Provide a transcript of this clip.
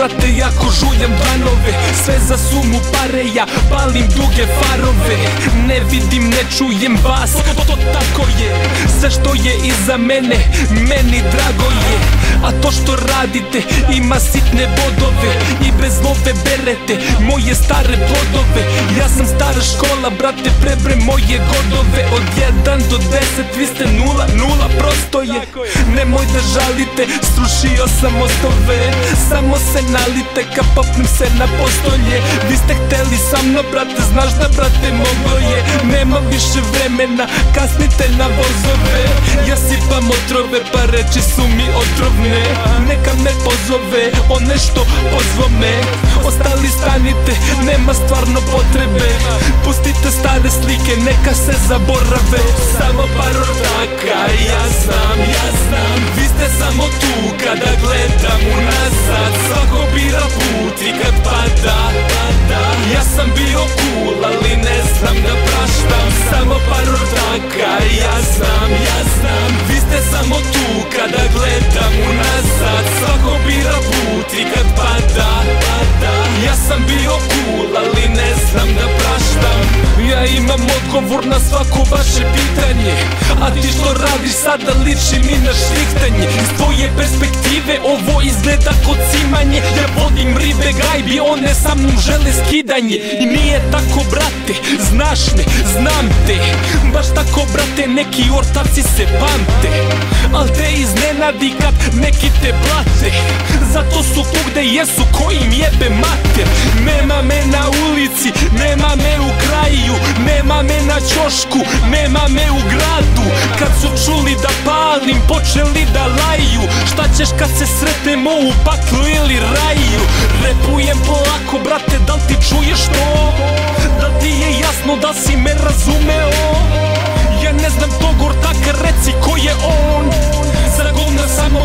brate, jako žuljem dlanove, sve za sumu pare, ja palim duge farove. Ne vidim, ne čujem vas, to tako je. Sve što je iza mene, meni drago je. A to što radite ima sitne bodove i bez love berete moje stare plodove. Ja sam stara škola, brate, prebre moje godove. Od 1 do 10 vi ste 0, prosto je. Nemoj da žalite, srušio sam mostove. Samo se nalite, ka popnem se na postolje. Vi ste hteli sa mnom, brate, znaš da, brate, moglo je. Nema više vremena, kasnite na vozove. Ja sipam otrove, pa reči su mi otrovne. Neka me pozove, one što pozvo me. Ostali stanite, nema stvarno potrebe. Pustite stare slike, neka se zaborave. Samo par ortaka, ja znam. Vi ste samo tu kada gledam unazad. Svako bira put i kad pada. Ja sam bio cool, ali ne znam da praštam. Samo par ortaka, ja znam. Vi ste samo tu kada gledam unazad. Svako bira put i kad pada. Ja sam bio cool, ali ne znam da praštam. Ja imam odgovor na svako vaše pitanje. A ti što radiš sada liči mi na šlihtanje. Iz tvoje perspektive ovo izgleda kod cimanje. Ja vodim ribe gajbi, one sa mnom žele skidanje. I nije tako, brate, znaš me, znam te. Baš tako, brate, neki ortaci se pamte. Al te iznenadi kad neki te blate. Zato su tu gde jesu, kojim jebe mater. Nema me na ulici, nema me u kraju, nema me na ćošku, nema me u gradu. Kad su čuli da palim, počeli da laju. Šta ćeš kad se sretnemo u paklu ili raju? Repujem polako, brate, da li ti čuješ to? Da ti je jasno, da si me razumeo? Ja ne znam tog ortaka, reci ko je on. Za govna samo